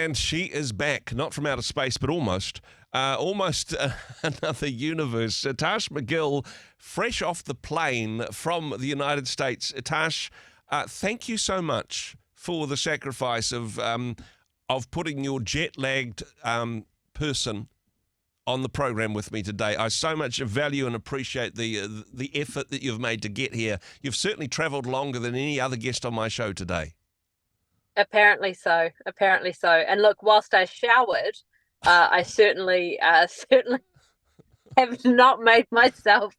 And she is back, not from outer space, but almost. Another universe. Tash McGill, fresh off the plane from the United States. Tash, thank you so much for the sacrifice of putting your jet-lagged person on the program with me today. I so much value and appreciate the effort that you've made to get here. You've certainly travelled longer than any other guest on my show today. Apparently so. And look, whilst I showered, I certainly have not made myself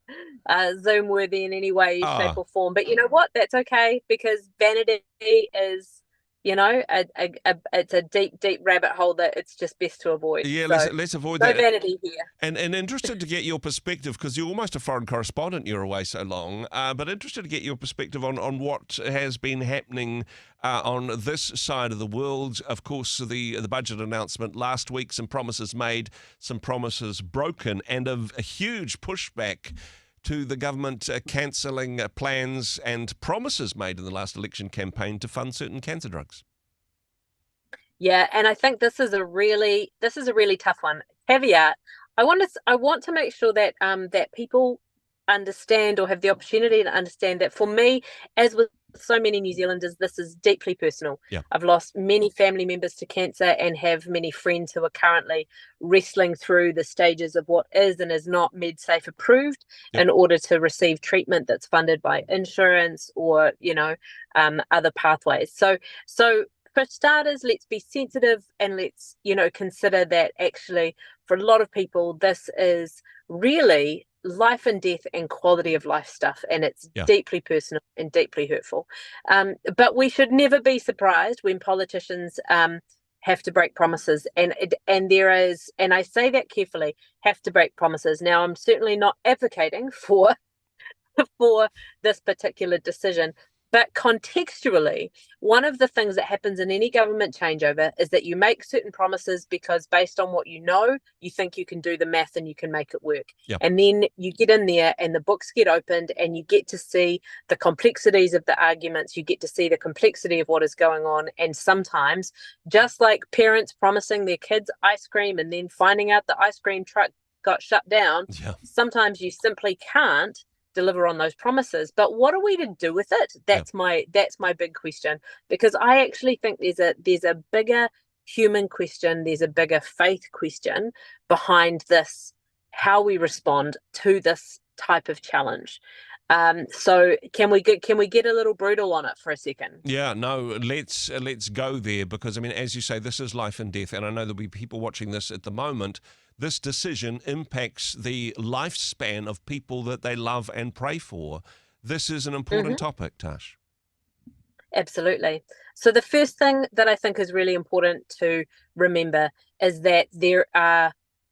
Zoom worthy in any way, shape, or form. But you know what? That's okay, because vanity is, it's a deep rabbit hole that it's just best to avoid. Yeah, so, let's avoid no that. vanity here. And interested to get your perspective, because you're almost a foreign correspondent, you're away so long, but interested to get your perspective on what has been happening on this side of the world. Of course, the budget announcement last week, some promises made, some promises broken, and a huge pushback to the government cancelling plans and promises made in the last election campaign to fund certain cancer drugs. Yeah, and I think this is a really tough one. Caveat: I want to make sure that that people understand, or have the opportunity to understand, that for me, as with so many New Zealanders, this is deeply personal. Yeah. I've lost many family members to cancer and have many friends who are currently wrestling through the stages of what is and is not MedSafe approved in order to receive treatment that's funded by insurance or other pathways. So for starters, let's be sensitive, and let's consider that actually for a lot of people this is really life and death and quality of life stuff, and it's deeply personal and deeply hurtful. But we should never be surprised when politicians have to break promises, and there is, and I say that carefully, have to break promises. Now, I'm certainly not advocating for this particular decision. But contextually, one of the things that happens in any government changeover is that you make certain promises because based on what you think you can do the math and you can make it work. Yep. And then you get in there and the books get opened and you get to see the complexities of the arguments. You get to see the complexity of what is going on. And sometimes, just like parents promising their kids ice cream and then finding out the ice cream truck got shut down, sometimes you simply can't deliver on those promises. But what are we to do with it? That's my big question, because I actually think there's a bigger human question, there's a bigger faith question behind this, how we respond to this type of challenge. So can we get a little brutal on it for a second? Yeah, no, let's go there, because I mean, as you say, this is life and death, and I know there'll be people watching this at the moment. This decision impacts the lifespan of people that they love and pray for. This is an important topic, Tash. Absolutely. So the first thing that I think is really important to remember is that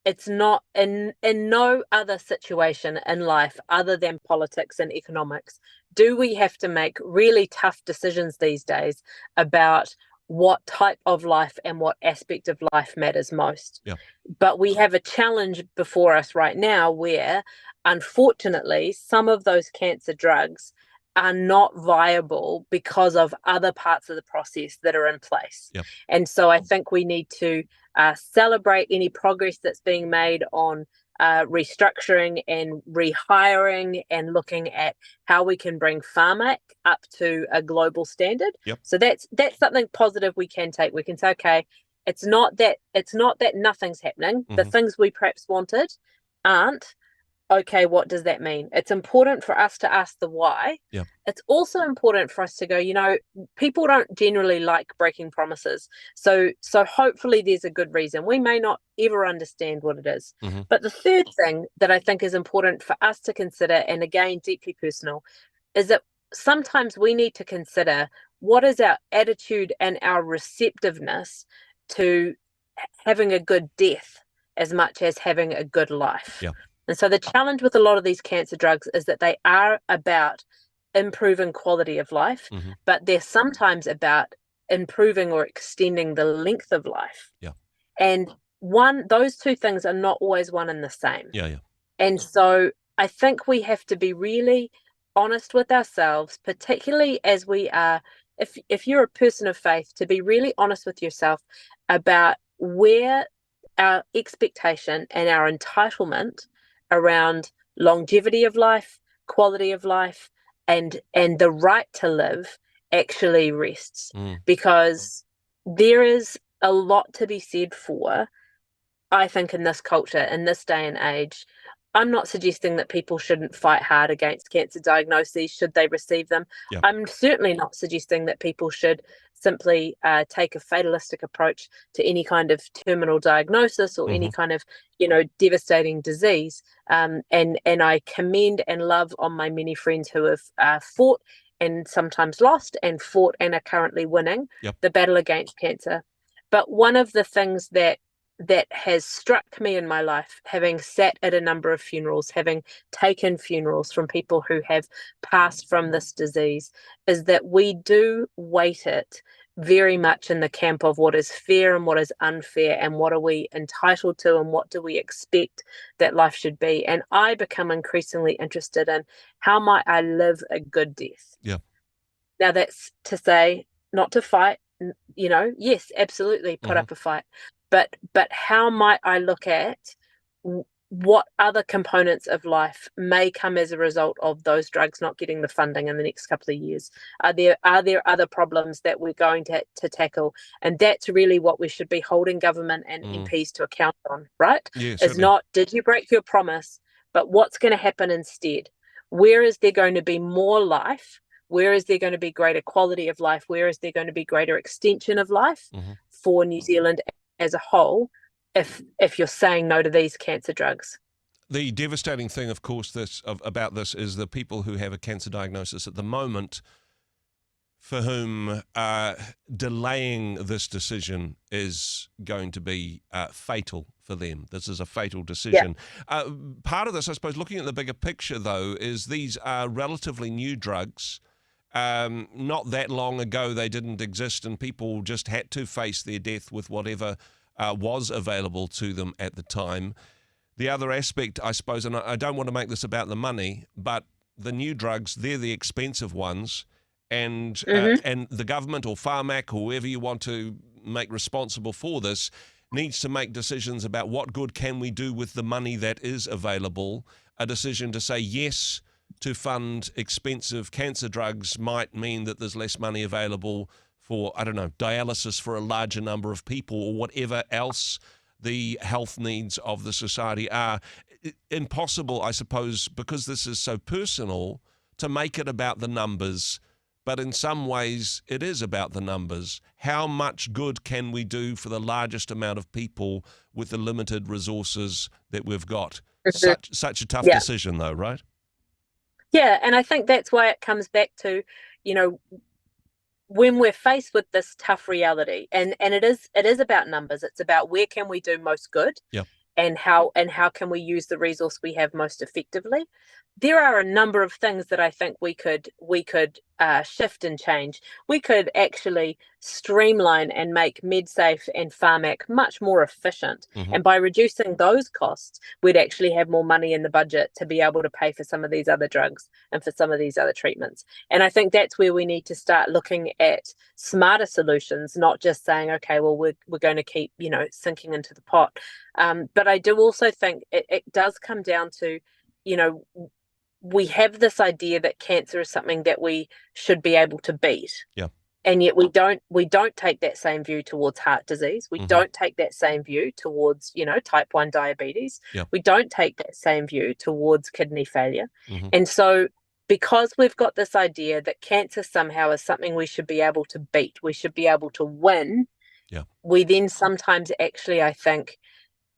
it's not in no other situation in life other than politics and economics do we have to make really tough decisions these days about what type of life and what aspect of life matters most. Yeah. But we have a challenge before us right now where, unfortunately, some of those cancer drugs are not viable because of other parts of the process that are in place. Yep. And so I think we need to celebrate any progress that's being made on restructuring and rehiring and looking at how we can bring pharma up to a global standard. Yep. So that's something positive we can take. We can say, okay, it's not that nothing's happening. The things we perhaps wanted aren't. Okay, what does that mean? It's important for us to ask the why. Yeah. It's also important for us to go, people don't generally like breaking promises. So hopefully there's a good reason. We may not ever understand what it is. But the third thing that I think is important for us to consider, and again, deeply personal, is that sometimes we need to consider what is our attitude and our receptiveness to having a good death as much as having a good life. Yeah. And so the challenge with a lot of these cancer drugs is that they are about improving quality of life, but they're sometimes about improving or extending the length of life. Yeah. And those two things are not always one and the same. Yeah. And so I think we have to be really honest with ourselves, particularly as we are if you're a person of faith, to be really honest with yourself about where our expectation and our entitlement around longevity of life, quality of life, and the right to live actually rests. Because there is a lot to be said for, I think, in this culture, in this day and age. I'm not suggesting that people shouldn't fight hard against cancer diagnoses should they receive them. Yeah. I'm certainly not suggesting that people should simply take a fatalistic approach to any kind of terminal diagnosis or any kind of, devastating disease. And I commend and love on my many friends who have fought and sometimes lost and fought and are currently winning the battle against cancer. But one of the things that has struck me in my life, having sat at a number of funerals, having taken funerals from people who have passed from this disease, is that we do weight it very much in the camp of what is fair and what is unfair, and what are we entitled to and what do we expect that life should be. And I become increasingly interested in how might I live a good death. Yeah. Now that's to say, not to fight, yes, absolutely put up a fight. But how might I look at what other components of life may come as a result of those drugs not getting the funding in the next couple of years? Are there other problems that we're going to tackle? And that's really what we should be holding government and MPs to account on, right? Yeah, It's not, did you break your promise, but what's going to happen instead? Where is there going to be more life? Where is there going to be greater quality of life? Where is there going to be greater extension of life for New Zealand as a whole, if you're saying no to these cancer drugs? The devastating thing, of course, about this is the people who have a cancer diagnosis at the moment, for whom delaying this decision is going to be fatal for them. This is a fatal decision. Yeah. Part of this, I suppose, looking at the bigger picture, though, is these are relatively new drugs. Not that long ago they didn't exist, and people just had to face their death with whatever was available to them at the time. The other aspect, I suppose, and I don't want to make this about the money, but the new drugs, they're the expensive ones, and the government or Pharmac, or whoever you want to make responsible for this, needs to make decisions about what good can we do with the money that is available. A decision to say yes to fund expensive cancer drugs might mean that there's less money available for, I don't know, dialysis for a larger number of people, or whatever else the health needs of the society are. Impossible, I suppose, because this is so personal, to make it about the numbers, but in some ways it is about the numbers. How much good can we do for the largest amount of people with the limited resources that we've got? Such a tough decision, though, right? Yeah, and I think that's why it comes back to, when we're faced with this tough reality, and it is about numbers. It's about where can we do most good, and how can we use the resource we have most effectively. There are a number of things that I think we could shift and change. We could actually streamline and make MedSafe and Pharmac much more efficient. And by reducing those costs, we'd actually have more money in the budget to be able to pay for some of these other drugs and for some of these other treatments. And I think that's where we need to start looking at smarter solutions, not just saying, okay, well, we're going to keep, sinking into the pot. But I do also think it does come down to, we have this idea that cancer is something that we should be able to beat. Yeah. And yet we don't take that same view towards heart disease. We don't take that same view towards, type 1 diabetes. Yeah. We don't take that same view towards kidney failure. And so because we've got this idea that cancer somehow is something we should be able to beat, we should be able to win, we then sometimes actually, I think,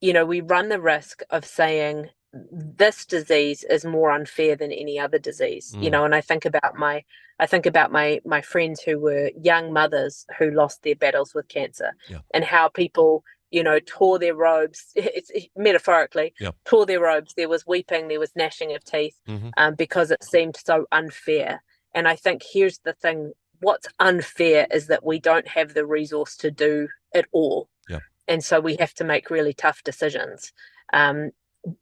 we run the risk of saying this disease is more unfair than any other disease. And I think about my friends who were young mothers who lost their battles with cancer, and how people, tore their robes, it's metaphorically, tore their robes. There was weeping, there was gnashing of teeth, because it seemed so unfair. And I think here's the thing, what's unfair is that we don't have the resource to do it all. And so we have to make really tough decisions.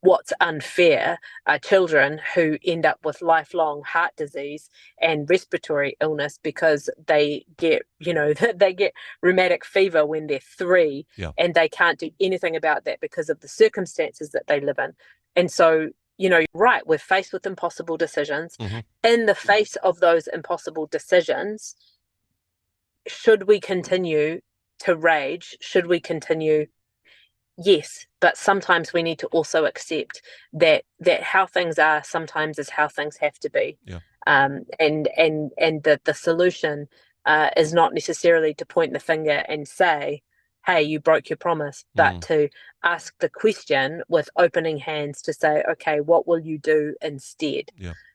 what's unfair are children who end up with lifelong heart disease and respiratory illness because they get, they get rheumatic fever when they're 3, Yeah. and they can't do anything about that because of the circumstances that they live in. And so, you're right, we're faced with impossible decisions. Mm-hmm. In the face of those impossible decisions, should we continue to rage? Should we continue? Yes, but sometimes we need to also accept that how things are sometimes is how things have to be. Yeah. And the solution is not necessarily to point the finger and say, hey, you broke your promise, but to ask the question with opening hands to say, okay, what will you do instead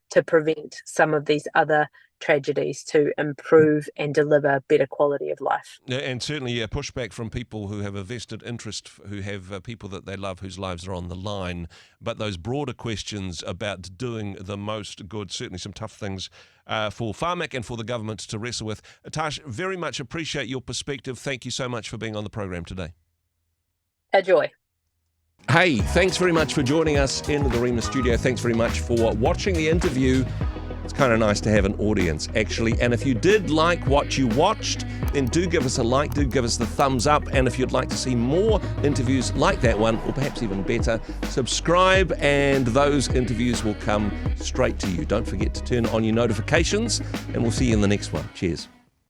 to prevent some of these other tragedies, to improve and deliver better quality of life? And certainly, pushback from people who have a vested interest, who have people that they love whose lives are on the line. But those broader questions about doing the most good, certainly some tough things for Whāmek and for the government to wrestle with. Tash, very much appreciate your perspective. Thank you so much for being on the program today. A joy. Hey, thanks very much for joining us in the Rhema studio. Thanks very much for watching the interview. It's kind of nice to have an audience, actually. And if you did like what you watched, then do give us a like, do give us the thumbs up. And if you'd like to see more interviews like that one, or perhaps even better, subscribe and those interviews will come straight to you. Don't forget to turn on your notifications, and we'll see you in the next one. Cheers.